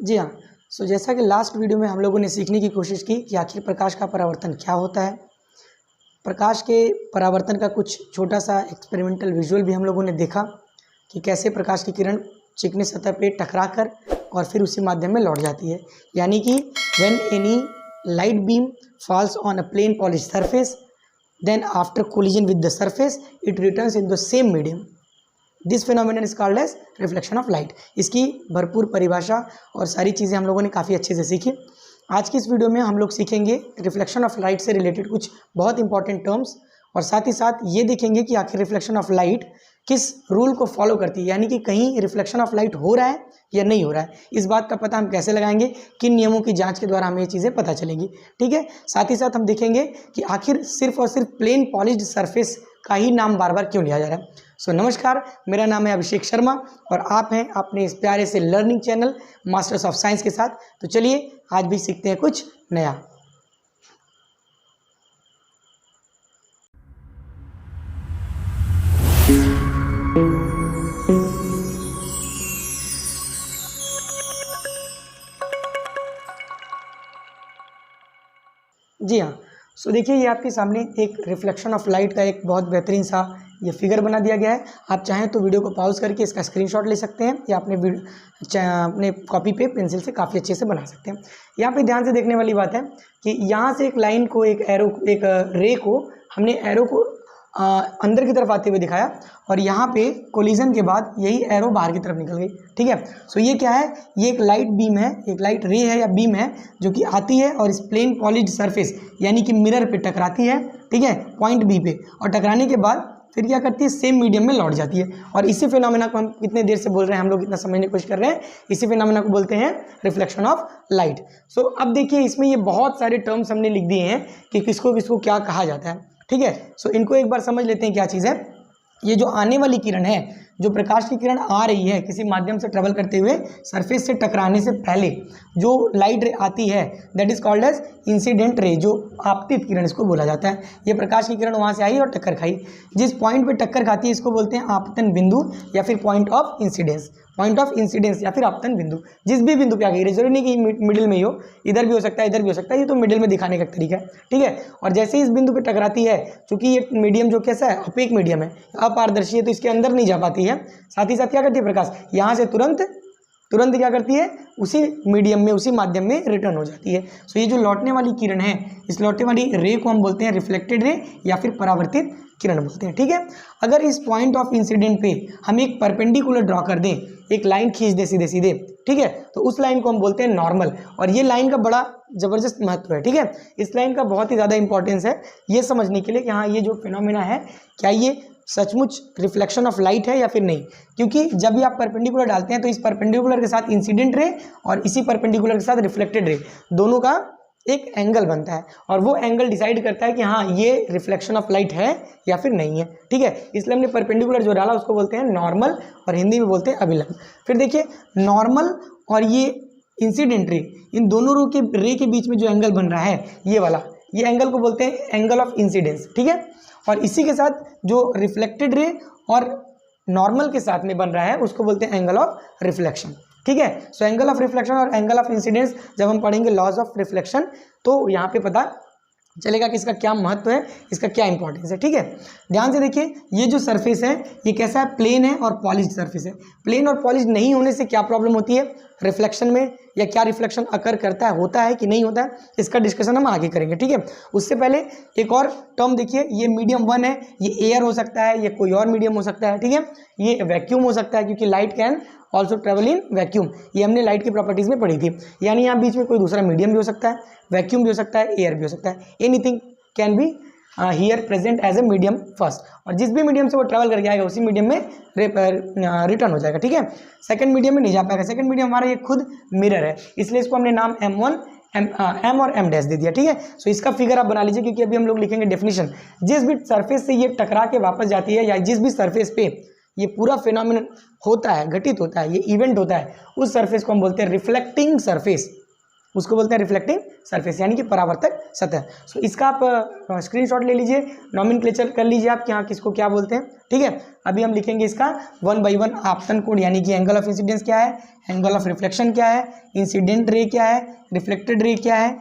जी हाँ। जैसा कि लास्ट वीडियो में हम लोगों ने सीखने की कोशिश की कि आखिर प्रकाश का परावर्तन क्या होता है। प्रकाश के परावर्तन का कुछ छोटा सा एक्सपेरिमेंटल विजुअल भी हम लोगों ने देखा कि कैसे प्रकाश की किरण चिकनी सतह पे टकरा कर और फिर उसी माध्यम में लौट जाती है। यानी कि when any light beam falls on a plane polish surface, then after collision with the surface it returns in the same medium. This phenomenon is called as reflection of light. इसकी भरपूर परिभाषा और सारी चीज़ें हम लोगों ने काफ़ी अच्छे से सीखी। आज की इस वीडियो में हम लोग सीखेंगे रिफ्लेक्शन ऑफ लाइट से रिलेटेड कुछ बहुत इंपॉर्टेंट टर्म्स, और साथ ही साथ ये देखेंगे कि आखिर रिफ्लेक्शन ऑफ लाइट किस रूल को फॉलो करती है, यानी कि कहीं रिफ्लेक्शन ऑफ लाइट हो रहा है या नहीं हो रहा है। इस बात का पता हम कैसे लगाएंगे, किन नियमों की जांच के द्वारा हमें ये चीज़ें पता चलेंगी। ठीक है, साथ ही साथ हम देखेंगे कि आखिर सिर्फ और सिर्फ प्लेन पॉलिश्ड सरफेस का ही नाम बार बार क्यों लिया जा रहा है। नमस्कार, मेरा नाम है अभिषेक शर्मा और आप हैं अपने इस प्यारे से learning channel masters of science के साथ। तो चलिए आज भी सीखते हैं कुछ नया। जी हाँ, देखिए ये आपके सामने एक रिफ्लेक्शन ऑफ लाइट का एक बहुत बेहतरीन सा ये फिगर बना दिया गया है। आप चाहें तो वीडियो को पॉज करके इसका स्क्रीनशॉट ले सकते हैं या अपने कॉपी पे पेंसिल से काफ़ी अच्छे से बना सकते हैं। यहाँ पे ध्यान से देखने वाली बात है कि यहाँ से एक लाइन को, एक रे को हमने एरो को अंदर की तरफ आते हुए दिखाया और यहाँ पे कोलिजन के बाद यही एरो बाहर की तरफ निकल गई। ठीक है, ये क्या है, ये एक लाइट बीम है, एक लाइट रे है या बीम है जो कि आती है और इस प्लेन पॉलिश्ड सरफेस यानी कि मिरर पे टकराती है। ठीक है, पॉइंट बी पे, और टकराने के बाद फिर क्या करती है, सेम मीडियम में लौट जाती है। और इसी फिनोमेना को हम कितने देर से बोल रहे हैं, हम लोग इतना समझने की कोशिश कर रहे हैं, इसी फिनोमेना को बोलते हैं रिफ्लेक्शन ऑफ लाइट। अब देखिए इसमें ये बहुत सारे टर्म्स हमने लिख दिए हैं कि किसको किसको क्या कहा जाता है। ठीक है, इनको एक बार समझ लेते हैं क्या चीज़ है। ये जो आने वाली किरण है, जो प्रकाश की किरण आ रही है किसी माध्यम से ट्रेवल करते हुए सरफेस से टकराने से पहले जो लाइट रे आती है, that is called as incident ray, जो आपतित किरण इसको बोला जाता है। ये प्रकाश की किरण वहाँ से आई और टक्कर खाई, जिस पॉइंट पे टक्कर खाती है इसको बोलते हैं आपतन बिंदु या फिर point of incidence. Point of incidence या फिर आपतन बिंदु, जिस भी बिंदु पे आ गई, जरूरी नहीं कि मिडिल में ही हो, इधर भी हो सकता है इधर भी हो सकता है, ये तो मिडिल में दिखाने का तरीका है। ठीक है, और जैसे ही इस बिंदु पे टकराती है, चूंकि ये मीडियम जो कैसा है, अपेक मीडियम है, अपारदर्शी है, तो इसके अंदर नहीं जा पाती है। साथ ही साथ क्या करती है प्रकाश, यहाँ से तुरंत क्या करती है, उसी मीडियम में, उसी माध्यम में रिटर्न हो जाती है। ये जो लौटने वाली किरण है, इस लौटने वाली रे को हम बोलते हैं रिफ्लेक्टेड रे या फिर परावर्तित किरण बोलते हैं। ठीक है, अगर इस पॉइंट ऑफ इंसिडेंट पे हम एक परपेंडिकुलर ड्रॉ कर दें, एक लाइन खींच दें सीधे सीधे, ठीक है, तो उस लाइन को हम बोलते हैं नॉर्मल। और ये लाइन का बड़ा जबरदस्त महत्व है। ठीक है, इस लाइन का बहुत ही ज़्यादा इंपॉर्टेंस है ये समझने के लिए कि हाँ, ये जो फिनोमेना है क्या ये सचमुच रिफ्लेक्शन ऑफ लाइट है या फिर नहीं। क्योंकि जब भी आप परपेंडिकुलर डालते हैं तो इस परपेंडिकुलर के साथ इंसिडेंट रे और इसी परपेंडिकुलर के साथ रिफ्लेक्टेड रे दोनों का एक एंगल बनता है, और वो एंगल डिसाइड करता है कि हाँ ये रिफ्लेक्शन ऑफ लाइट है या फिर नहीं है। ठीक है, इसलिए हमने परपेंडिकुलर जो डाला उसको बोलते हैं नॉर्मल और हिंदी में बोलते हैं अभिलंब। फिर देखिए नॉर्मल और ये इंसिडेंट रे, इन दोनों रे के बीच में जो एंगल बन रहा है ये वाला, ये एंगल को बोलते हैं एंगल ऑफ इंसिडेंस। ठीक है, और इसी के साथ जो रिफ्लेक्टेड रे और नॉर्मल के साथ में बन रहा है उसको बोलते हैं एंगल ऑफ रिफ्लेक्शन। ठीक है, एंगल ऑफ रिफ्लेक्शन और एंगल ऑफ इंसिडेंस जब हम पढ़ेंगे लॉज ऑफ रिफ्लेक्शन, तो यहाँ पे पता चलेगा कि इसका क्या महत्व है, इसका क्या इंपॉर्टेंस है। ठीक है, ध्यान से देखिए, ये जो सरफेस है ये कैसा है, प्लेन है और पॉलिश्ड सरफेस है। प्लेन और पॉलिश्ड नहीं होने से क्या प्रॉब्लम होती है रिफ्लेक्शन में, या क्या रिफ्लेक्शन अकर करता है, होता है कि नहीं होता है, इसका डिस्कशन हम आगे करेंगे। ठीक है, उससे पहले एक और टर्म देखिए, ये मीडियम 1 है, ये एयर हो सकता है, ये कोई और मीडियम हो सकता है। ठीक है, ये वैक्यूम हो सकता है क्योंकि light can also travel in vacuum, ये हमने लाइट की प्रॉपर्टीज में पढ़ी थी। यानी यहाँ बीच में कोई दूसरा मीडियम भी हो सकता है, वैक्यूम भी हो सकता है, एयर भी हो सकता है, anything can be here present as a medium first, और जिस भी मीडियम से वो ट्रैवल करके आएगा उसी मीडियम में रिटर्न हो जाएगा। ठीक है, सेकंड मीडियम में नहीं जा पाएगा, सेकंड मीडियम हमारा ये खुद मिरर है, इसलिए इसको हमने नाम M1 M और M डैश दे दिया। ठीक है, इसका फिगर आप बना लीजिए, क्योंकि अभी हम लोग लिखेंगे डेफिनेशन। जिस भी सरफेस से ये टकरा के वापस जाती है या जिस भी सरफेस पे ये पूरा फिनोमिनन होता है, घटित होता है, ये इवेंट होता है, उस सरफेस को हम बोलते हैं रिफ्लेक्टिंग सरफेस। उसको बोलते हैं रिफ्लेक्टिंग सरफेस यानी कि परावर्तक सतह। सो इसका आप स्क्रीनशॉट ले लीजिए, नॉमेनक्लेचर कर लीजिए आप यहाँ किसको क्या बोलते हैं, ठीक है। अभी हम लिखेंगे इसका 1 बाय 1 आपतन कोण, यानी कि एंगल ऑफ इंसिडेंस क्या है, एंगल ऑफ रिफ्लेक्शन क्या है, इंसिडेंट रे क्या है, रिफ्लेक्टेड रे क्या है,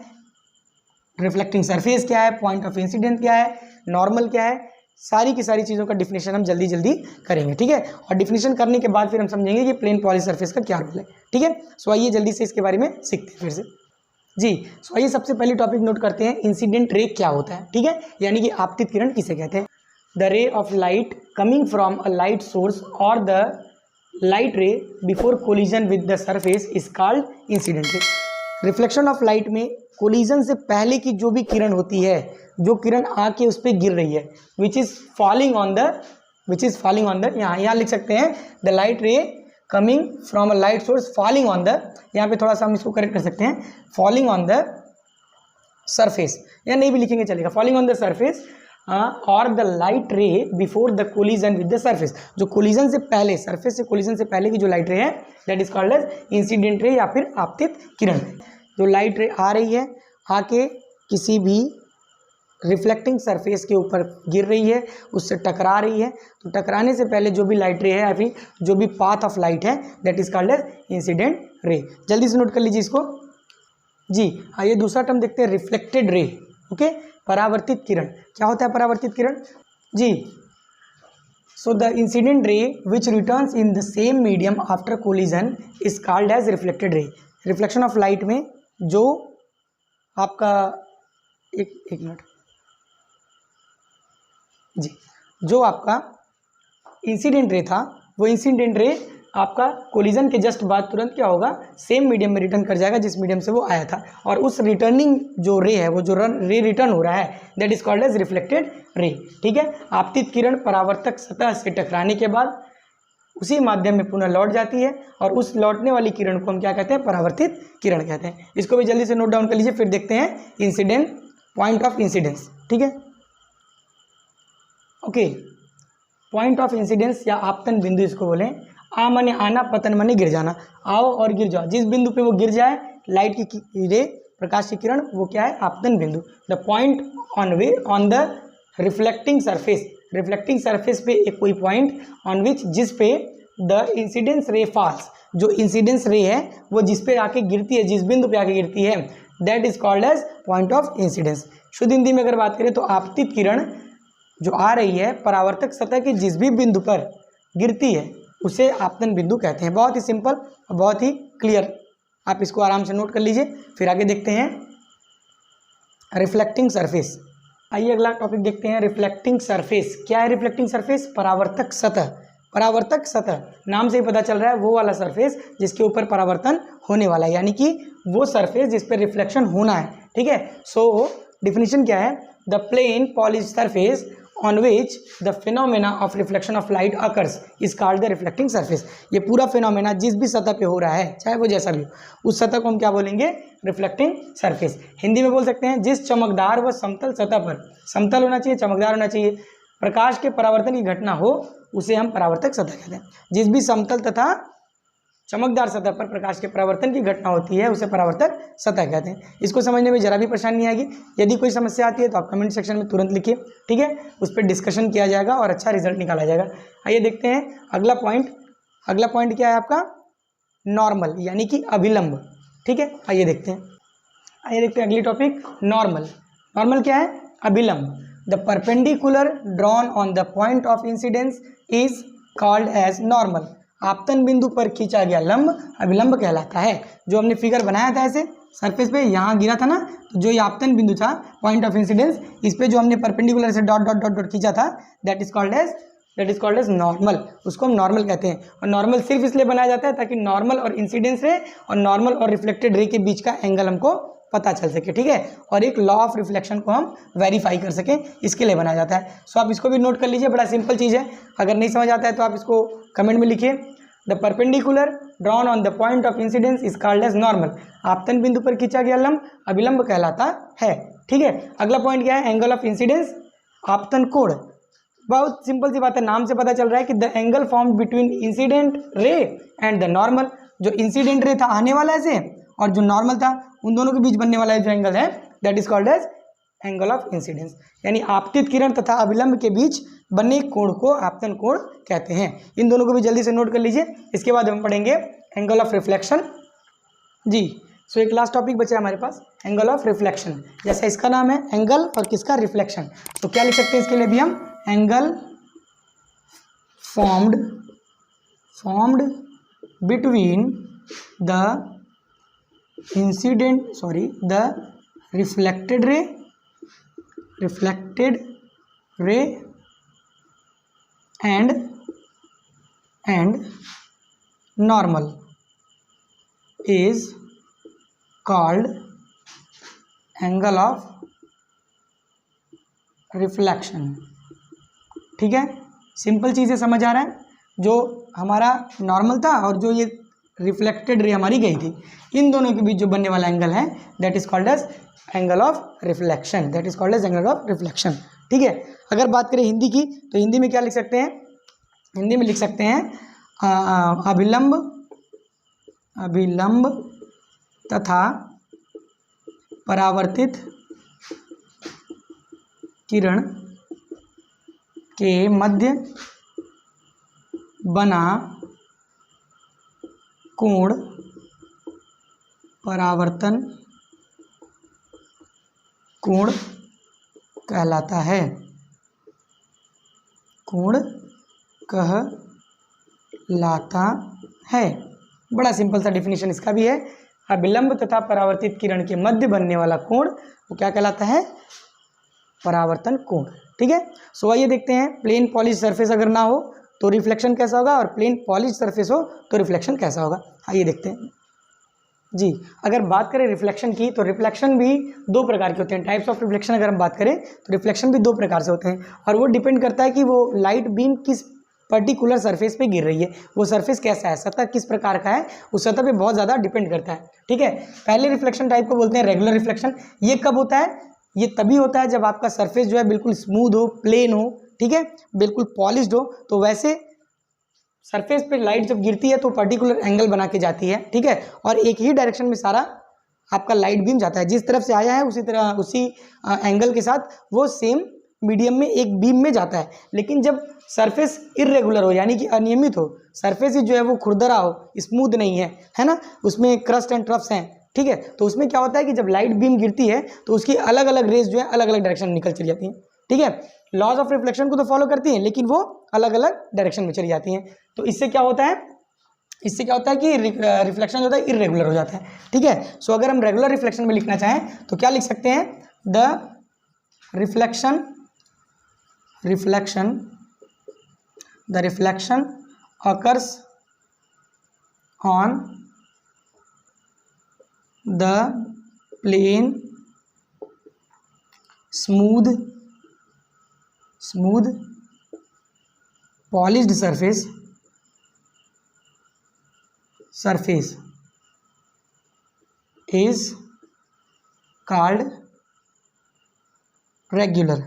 रिफ्लेक्टिंग सरफेस क्या है, पॉइंट ऑफ इंसिडेंट क्या है, नॉर्मल क्या है, सारी की सारी चीज़ों का डिफिनेशन हम जल्दी जल्दी करेंगे, ठीक है। और डिफिनेशन करने के बाद फिर हम समझेंगे कि प्लेन पॉली सरफेस का क्या रोल है, ठीक है। सो आइए जल्दी से इसके बारे में सीखते हैं फिर से जी। सो आइए सबसे पहले टॉपिक नोट करते हैं, इंसिडेंट रे क्या होता है, ठीक है, यानी कि आपतित किरण किसे कहते हैं। The ray of light coming from a light source और the light ray before collision with the surface is called incident ray. Reflection of light में कोलिजन से पहले की जो भी किरण होती है, जो किरण आके उस पर गिर रही है, which is falling on the यहाँ लिख सकते हैं the light ray coming from a light source falling on the, यहाँ पे थोड़ा सा हम इसको करेक्ट कर सकते हैं, फॉलिंग ऑन द सरफेस, या नहीं भी लिखेंगे चलेगा, फॉलिंग ऑन द सरफेस और the light ray before the collision with the surface. जो कोलिजन से पहले, सरफेस से कोलिजन से पहले की जो लाइट रे है that is called as incident ray या फिर आपतित किरण। जो लाइट रे आ रही है, आके किसी भी रिफ्लेक्टिंग सरफेस के ऊपर गिर रही है, उससे टकरा रही है, तो टकराने से पहले जो भी लाइट रे है या फिर जो भी पाथ ऑफ लाइट है that is called as incident ray. जल्दी से नोट कर लीजिए इसको जी। आइए दूसरा टर्म देखते हैं, रिफ्लेक्टेड रे, ओके, परावर्तित किरण। क्या होता है परावर्तित किरण जी। सो the incident ray which returns in the same medium after collision is called as reflected ray. Reflection of light में जो आपका एक मिनट जी, जो आपका इंसिडेंट रे था, वो इंसिडेंट रे आपका कोलिजन के जस्ट बाद तुरंत क्या होगा, सेम मीडियम में रिटर्न कर जाएगा जिस मीडियम से वो आया था, और उस रिटर्निंग जो रे है, वो जो रे रिटर्न हो रहा है that is called as reflected ray, ठीक है। आपतित किरण परावर्तक सतह से टकराने के बाद उसी माध्यम में पुनः लौट जाती है, और उस लौटने वाली किरण को हम क्या कहते हैं, परावर्तित किरण कहते हैं। इसको भी जल्दी से नोट डाउन कर लीजिए, फिर देखते हैं इंसिडेंट, पॉइंट ऑफ इंसिडेंस, ठीक है, ओके। पॉइंट ऑफ इंसिडेंस या आपतन बिंदु इसको बोलें। आ माने आना, पतन माने गिर जाना, आओ और गिर जाओ, जिस बिंदु पे वो गिर जाए लाइट की रे, प्रकाश की किरण, वो क्या है, आपतन बिंदु। The point on the reflecting surface, reflecting surface पे एक कोई पॉइंट ऑन विच, जिस पे द इंसिडेंस रे फॉल्स, जो इंसिडेंस रे है वो जिस पे आके गिरती है, जिस बिंदु पे आके गिरती है that is called as point of incidence. शुद्ध हिंदी में अगर बात करें तो आपतित किरण जो आ रही है परावर्तक सतह के जिस भी बिंदु पर गिरती है उसे आपतन बिंदु कहते हैं। बहुत ही सिंपल और बहुत ही क्लियर, आप इसको आराम से नोट कर लीजिए। फिर आगे देखते हैं रिफ्लेक्टिंग सरफेस। आइए अगला टॉपिक देखते हैं, रिफ्लेक्टिंग सरफेस। क्या है रिफ्लेक्टिंग सरफेस? परावर्तक सतह। परावर्तक सतह नाम से ही पता चल रहा है, वो वाला सरफेस जिसके ऊपर परावर्तन होने वाला है, यानी कि वो सरफेस जिस पर रिफ्लेक्शन होना है, ठीक है। सो डिफिनीशन क्या है, the plane polish surface on which the phenomena of reflection of light occurs is called the reflecting surface। ये पूरा फिनोमेना जिस भी सतह पे हो रहा है, चाहे वो जैसा भी हो, उस सतह को हम क्या बोलेंगे, रिफ्लेक्टिंग सरफेस। हिंदी में बोल सकते हैं जिस चमकदार व समतल सतह पर, समतल होना चाहिए, चमकदार होना चाहिए, प्रकाश के परावर्तन की घटना हो उसे हम परावर्तक सतह कहते हैं। जिस भी समतल तथा चमकदार सतह पर प्रकाश के परावर्तन की घटना होती है उसे परावर्तक सतह कहते हैं। इसको समझने में जरा भी परेशानी नहीं आएगी। यदि कोई समस्या आती है तो आप कमेंट सेक्शन में तुरंत लिखिए, ठीक है, उस पर डिस्कशन किया जाएगा और अच्छा रिजल्ट निकाला जाएगा। आइए देखते हैं अगला पॉइंट। अगला पॉइंट क्या है आपका, नॉर्मल, यानी कि अभिलंब, ठीक है। आइए देखते हैं अगली टॉपिक, नॉर्मल। नॉर्मल क्या है, अभिलंब। The perpendicular drawn on the point of incidence is called as normal. आपतन बिंदु पर खींचा गया लंब अभिलंब कहलाता है। जो हमने फिगर बनाया था ऐसे सरफेस पे, यहाँ गिरा था ना, तो जो ये आपतन बिंदु था पॉइंट ऑफ इंसिडेंस, इस पे जो हमने परपेंडिकुलर से डॉट डॉट डॉट डॉट खींचा था that is called as normal. उसको हम नॉर्मल कहते हैं। और नॉर्मल सिर्फ इसलिए बनाया जाता है ताकि नॉर्मल और इंसिडेंस रे और नॉर्मल और रिफ्लेक्टेड रे के बीच का एंगल हमको पता चल सके, ठीक है, और एक लॉ ऑफ रिफ्लेक्शन को हम वेरीफाई कर सकें, इसके लिए बनाया जाता है। सो आप इसको भी नोट कर लीजिए, बड़ा सिंपल चीज़ है। अगर नहीं समझ आता है तो आप इसको कमेंट में लिखिए। The perpendicular drawn on the point of incidence is called as normal. आपतन बिंदु पर खींचा गया लंब अभिलंब कहलाता है, ठीक है। अगला पॉइंट क्या है, एंगल ऑफ इंसिडेंस, आपतन कोण। बहुत सिंपल सी बात है, नाम से पता चल रहा है कि the angle form between incident ray and the normal. जो इंसिडेंट रे था आने वाला ऐसे, और जो नॉर्मल था, उन दोनों के बीच बनने वाला जो एंगल है that is called as angle of incidence. यानी आपतित किरण तथा अभिलंब के बीच बने कोण को आपतन कोण कहते हैं। इन दोनों को भी जल्दी से नोट कर लीजिए। इसके बाद हम पढ़ेंगे एंगल ऑफ रिफ्लेक्शन जी। सो एक लास्ट टॉपिक बचा हमारे पास, एंगल ऑफ रिफ्लेक्शन। जैसा इसका नाम है एंगल और किसका, रिफ्लेक्शन, तो क्या लिख सकते हैं इसके लिए भी हम, angle formed between the reflected रे and normal is called angle of reflection। ठीक है, सिंपल चीज़ें समझ आ रहा है। जो हमारा नॉर्मल था और जो ये रिफ्लेक्टेड रे हमारी गई थी, इन दोनों के बीच जो बनने वाला एंगल है that is called as angle of reflection, that is called as angle of reflection. ठीक है, अगर बात करें हिंदी की, तो हिंदी में क्या लिख सकते हैं, हिंदी में लिख सकते हैं अभिलंब तथा परावर्तित किरण के मध्य बना कोण परावर्तन कोण कहलाता है, कोण कहलाता है। बड़ा सिंपल सा डिफिनीशन इसका भी है, अभिलंब तथा परावर्तित किरण के मध्य बनने वाला कोण वो क्या कहलाता है, परावर्तन कोण। ठीक है, सो आइए देखते हैं, प्लेन पॉलिश सरफेस अगर ना हो तो रिफ्लेक्शन कैसा होगा, और प्लेन पॉलिश सरफेस हो तो रिफ्लेक्शन कैसा होगा। आइए देखते हैं जी। अगर बात करें रिफ्लेक्शन की, तो रिफ्लेक्शन भी दो प्रकार के होते हैं। टाइप्स ऑफ रिफ्लेक्शन अगर हम बात करें तो रिफ्लेक्शन भी दो प्रकार से होते हैं, और वो डिपेंड करता है कि वो लाइट बीम किस पर्टिकुलर सरफेस पे गिर रही है, वो सरफेस कैसा है, सतह किस प्रकार का है, उस सतह पे बहुत ज़्यादा डिपेंड करता है। ठीक है, पहले रिफ्लेक्शन टाइप को बोलते हैं रेगुलर रिफ्लेक्शन। ये कब होता है, ये तभी होता है जब आपका सरफेस जो है बिल्कुल स्मूथ हो, प्लेन हो, ठीक है, बिल्कुल पॉलिश्ड हो। तो वैसे सरफेस पे लाइट जब गिरती है तो पर्टिकुलर एंगल बना के जाती है। ठीक है, और एक ही डायरेक्शन में सारा आपका लाइट बीम जाता है, जिस तरफ से आया है उसी तरह उसी एंगल के साथ वो सेम मीडियम में एक बीम में जाता है। लेकिन जब सरफेस इरेगुलर हो, यानी कि अनियमित हो, सरफेस ही जो है वो खुरदरा हो, स्मूथ नहीं है ना, उसमें क्रस्ट एंड ट्रफ्स हैं। ठीक है, तो उसमें क्या होता है कि जब लाइट बीम गिरती है तो उसकी अलग अलग रेज जो है अलग अलग डायरेक्शन में निकल चली जाती हैं। ठीक है, लॉज ऑफ रिफ्लेक्शन को तो फॉलो करती हैं, लेकिन वो अलग अलग डायरेक्शन में चली जाती हैं। तो इससे क्या होता है, इससे क्या होता है कि रिफ्लेक्शन जो होता है इरेगुलर हो जाता है। ठीक है, सो अगर हम रेगुलर रिफ्लेक्शन में लिखना चाहें तो क्या लिख सकते हैं, the reflection occurs on the plane smooth polished surface is called regular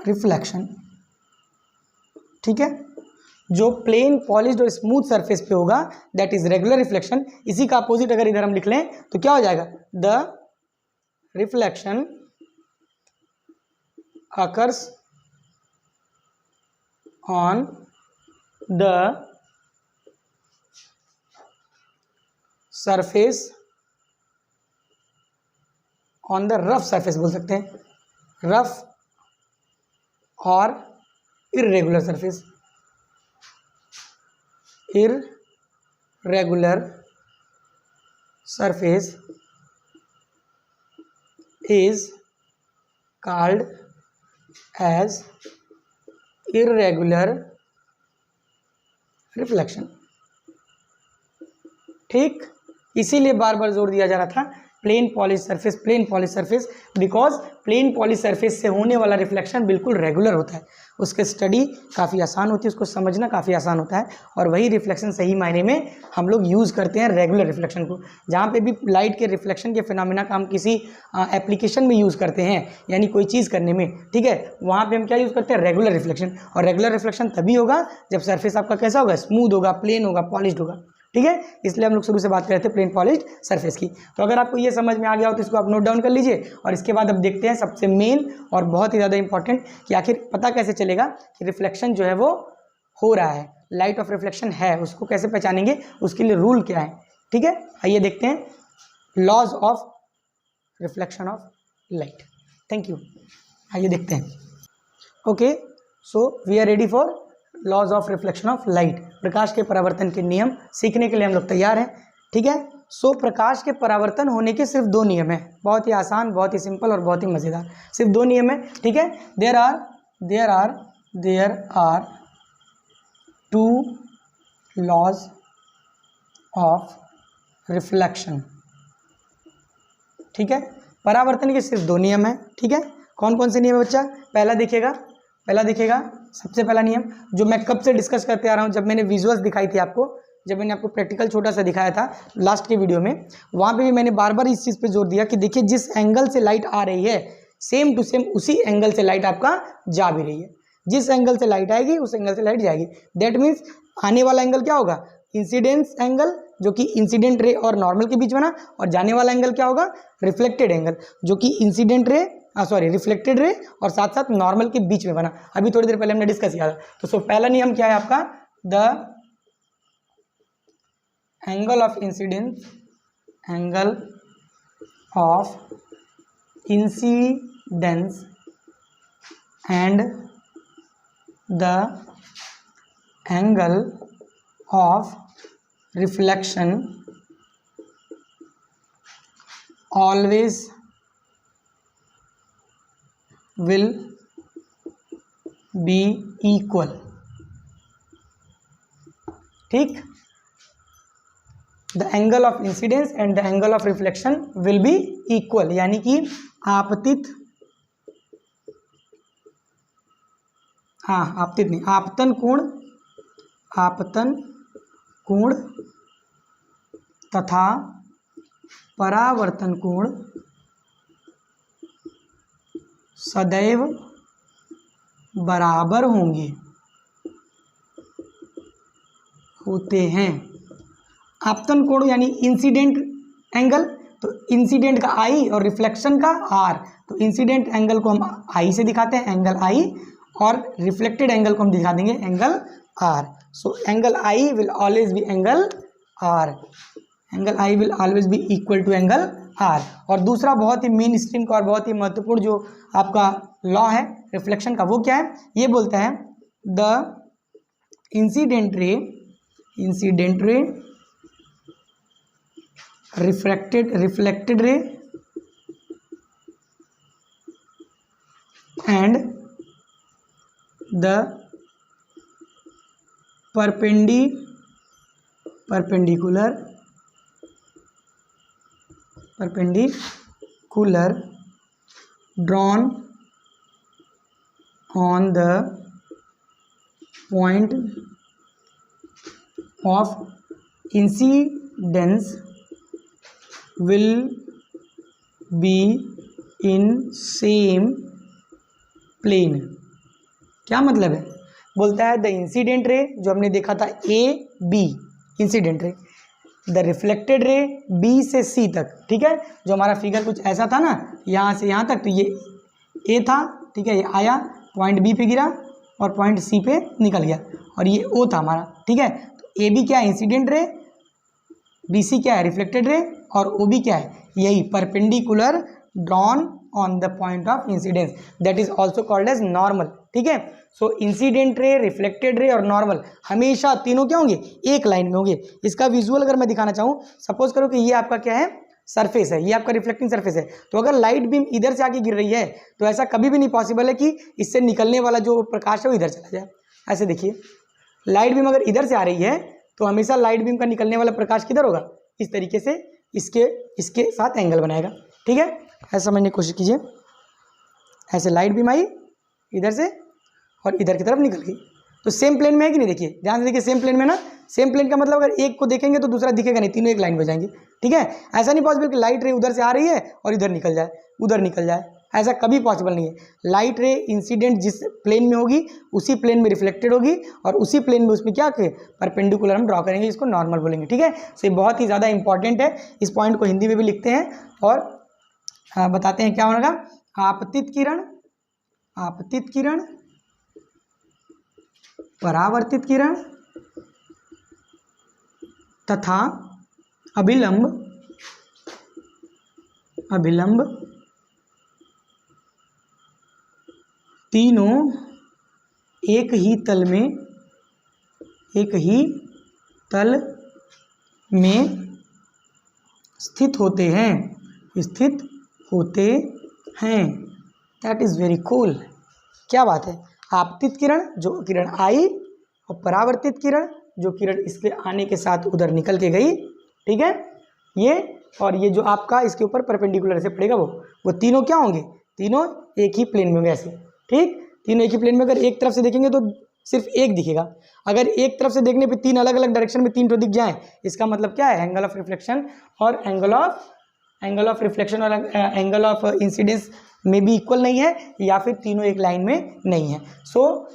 reflection. ठीक है, जो प्लेन पॉलिश्ड और स्मूथ सरफेस पे होगा दैट इज रेगुलर रिफ्लेक्शन। इसी का अपोजिट अगर इधर हम लिख लें तो क्या हो जाएगा, the reflection occurs on the surface, on the rough surface बोल सकते हैं, रफ और irregular surface, irregular surface is called as irregular reflection। ठीक, इसीलिए बार बार जोर दिया जा रहा था plane polish surface because plane polish surface से होने वाला रिफ्लेक्शन बिल्कुल रेगुलर होता है, उसके स्टडी काफ़ी आसान होती है, उसको समझना काफ़ी आसान होता है, और वही रिफ्लेक्शन सही मायने में हम लोग यूज़ करते हैं रेगुलर रिफ्लेक्शन को। जहाँ पे भी लाइट के रिफ्लेक्शन के फिनोमेना का हम किसी एप्लीकेशन में यूज़ करते हैं, यानी कोई चीज़ करने में, ठीक है, वहाँ पे हम क्या यूज़ करते हैं, रेगुलर रिफ्लेक्शन। और रेगुलर रिफ्लेक्शन तभी होगा जब सरफेस आपका कैसा होगा, स्मूथ होगा, प्लेन होगा, पॉलिश्ड होगा, ठीक है। इसलिए हम लोग शुरू से बात कर रहे थे प्लेन पॉलिश्ड सरफेस की। तो अगर आपको ये समझ में आ गया हो तो इसको आप नोट डाउन कर लीजिए, और इसके बाद अब देखते हैं सबसे मेन और बहुत ही ज़्यादा इंपॉर्टेंट कि आखिर पता कैसे चलेगा कि रिफ्लेक्शन जो है वो हो रहा है, लाइट ऑफ रिफ्लेक्शन है, उसको कैसे पहचानेंगे, उसके लिए रूल क्या है, ठीक है। आइए देखते हैं laws of reflection of light. Thank you. आइए देखते हैं। Okay, so we are ready for laws of reflection of light. प्रकाश के परावर्तन के नियम सीखने के लिए हम लोग तैयार हैं, ठीक है। सो प्रकाश के परावर्तन होने के सिर्फ दो नियम हैं, बहुत ही आसान, बहुत ही सिंपल और बहुत ही मज़ेदार, सिर्फ दो नियम है, ठीक है। There are two laws of reflection, ठीक है। परावर्तन के सिर्फ दो नियम हैं, ठीक है। कौन कौन से नियम है बच्चा? पहला देखिएगा सबसे पहला नियम जो मैं कब से डिस्कस करते आ रहा हूँ, जब मैंने विजुअल्स दिखाई थी आपको, जब मैंने आपको प्रैक्टिकल छोटा सा दिखाया था लास्ट के वीडियो में, वहाँ पे भी मैंने बार बार इस चीज़ पे जोर दिया कि देखिए जिस एंगल से लाइट आ रही है सेम टू सेम उसी एंगल से लाइट आपका जा भी रही है। जिस एंगल से लाइट आएगी उस एंगल से लाइट जाएगी। दैट मीन्स आने वाला एंगल क्या होगा, इंसिडेंस एंगल, जो कि इंसिडेंट रे और नॉर्मल के बीच बना, और जाने वाला एंगल क्या होगा, रिफ्लेक्टेड एंगल, जो कि रिफ्लेक्टेड रे और साथ साथ नॉर्मल के बीच में बना। अभी थोड़ी देर पहले हमने डिस्कस किया था। तो पहला नियम क्या है आपका, the angle of incidence and the angle of reflection always will be equal, ठीक। The angle of incidence and the angle of reflection will be equal, यानी कि आपतन कोण तथा परावर्तन कोण सदैव बराबर होते हैं। आपतन कोण यानी इंसिडेंट एंगल, तो इंसिडेंट का आई और रिफ्लेक्शन का आर, तो इंसिडेंट एंगल को हम आई से दिखाते हैं, एंगल आई, और रिफ्लेक्टेड एंगल को हम दिखा देंगे angle R. So angle I will always be angle R, angle I will always be equal to angle R. और दूसरा बहुत ही मेन स्ट्रीम का और बहुत ही महत्वपूर्ण जो आपका लॉ है रिफ्लेक्शन का, वो क्या है, ये बोलता है द इंसिडेंट रे reflected ray and the perpendicular drawn on the point of incidence will be in same plane। क्या मतलब है, बोलता है द इंसिडेंट रे जो हमने देखा था A B incident ray, the reflected ray B से सी तक, ठीक है, जो हमारा फिगर कुछ ऐसा था ना, यहाँ से यहाँ तक, तो ये ए था, ठीक है, ये आया पॉइंट बी पे गिरा और पॉइंट सी पे निकल गया, और ये ओ था हमारा, ठीक है। तो ए बी क्या है, इंसिडेंट रे, बी सी क्या है, रिफ्लेक्टेड रे, और ओ बी क्या है, यही perpendicular drawn on the point of incidence, that is also called as normal, ठीक है। सो इंसिडेंट रे, रिफ्लेक्टेड रे और नॉर्मल हमेशा तीनों क्या होंगे, एक लाइन में होंगे। इसका विजुअल अगर मैं दिखाना चाहूँ, सपोज करो कि ये आपका क्या है, सरफेस है, ये आपका रिफ्लेक्टिंग सरफेस है, तो अगर लाइट बीम इधर से आके गिर रही है तो ऐसा कभी भी नहीं पॉसिबल है कि इससे निकलने वाला जो प्रकाश है वो इधर चला जाए। ऐसे देखिए, लाइट बीम अगर इधर से आ रही है तो हमेशा लाइट बीम का निकलने वाला प्रकाश किधर होगा, इस तरीके से इसके साथ एंगल बनाएगा। ठीक है, ऐसा समझने की कोशिश कीजिए। ऐसे लाइट बीम आई इधर से और इधर की तरफ निकल गई, तो सेम प्लेन में है कि नहीं, देखिए ध्यान से देखिए, सेम प्लेन में ना। सेम प्लेन का मतलब अगर एक को देखेंगे तो दूसरा दिखेगा नहीं, तीनों एक लाइन में जाएंगे। ठीक है, ऐसा नहीं पॉसिबल कि लाइट रे उधर से आ रही है और इधर निकल जाए, उधर निकल जाए, ऐसा कभी पॉसिबल नहीं है। लाइट रे इंसिडेंट जिस प्लेन में होगी उसी प्लेन में रिफ्लेक्टेड होगी और उसी प्लेन में उसमें क्या परपेंडिकुलर हम ड्रॉ करेंगे, इसको नॉर्मल बोलेंगे। ठीक है, सो ये बहुत ही ज़्यादा इंपॉर्टेंट है। इस पॉइंट को हिंदी में भी लिखते हैं और बताते हैं क्या होगा। आपतित किरण, आपतित किरण, परावर्तित किरण तथा अभिलंब, अभिलंब तीनों एक ही तल में, एक ही तल में स्थित होते हैं, स्थित होते हैं। That is very cool. क्या बात है। आपतित किरण जो किरण आई और परावर्तित किरण जो किरण इसके आने के साथ उधर निकल के गई। ठीक है, ये और ये जो आपका इसके ऊपर परपेंडिकुलर से पड़ेगा वो तीनों क्या होंगे, तीनों एक ही प्लेन में होंगे ऐसे। ठीक, तीनों एक ही प्लेन में। अगर एक तरफ से देखेंगे तो सिर्फ एक दिखेगा, अगर एक तरफ से देखने पे तीन अलग अलग डायरेक्शन में तीन तो दिख जाए, इसका मतलब क्या है, एंगल ऑफ रिफ्लेक्शन और एंगल ऑफ रिफ्लेक्शन और एंगल ऑफ इंसिडेंस में भी इक्वल नहीं है, या फिर तीनों एक लाइन में नहीं है। सो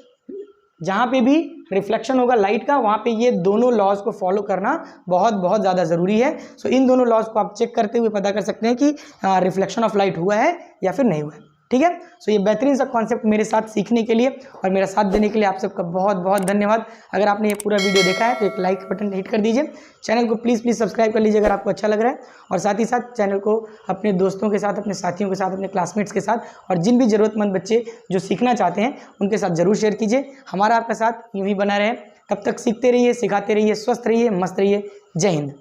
जहाँ पे भी रिफ्लेक्शन होगा लाइट का, वहाँ पे ये दोनों लॉज को फॉलो करना बहुत बहुत ज़्यादा ज़रूरी है। सो इन दोनों लॉज को आप चेक करते हुए पता कर सकते हैं कि रिफ्लेक्शन ऑफ लाइट हुआ है या फिर नहीं हुआ है। ठीक है, सो ये बेहतरीन सा कॉन्सेप्ट मेरे साथ सीखने के लिए और मेरा साथ देने के लिए आप सबका बहुत बहुत धन्यवाद। अगर आपने ये पूरा वीडियो देखा है तो एक लाइक बटन हिट कर दीजिए, चैनल को प्लीज़ सब्सक्राइब कर लीजिए अगर आपको अच्छा लग रहा है, और साथ ही साथ चैनल को अपने दोस्तों के साथ, अपने साथियों के साथ, अपने क्लासमेट्स के साथ और जिन भी ज़रूरतमंद बच्चे जो सीखना चाहते हैं उनके साथ ज़रूर शेयर कीजिए। हमारा आपका साथ यूँ ही बना रहे। तब तक सीखते रहिए, सिखाते रहिए, स्वस्थ रहिए, मस्त रहिए। जय हिंद।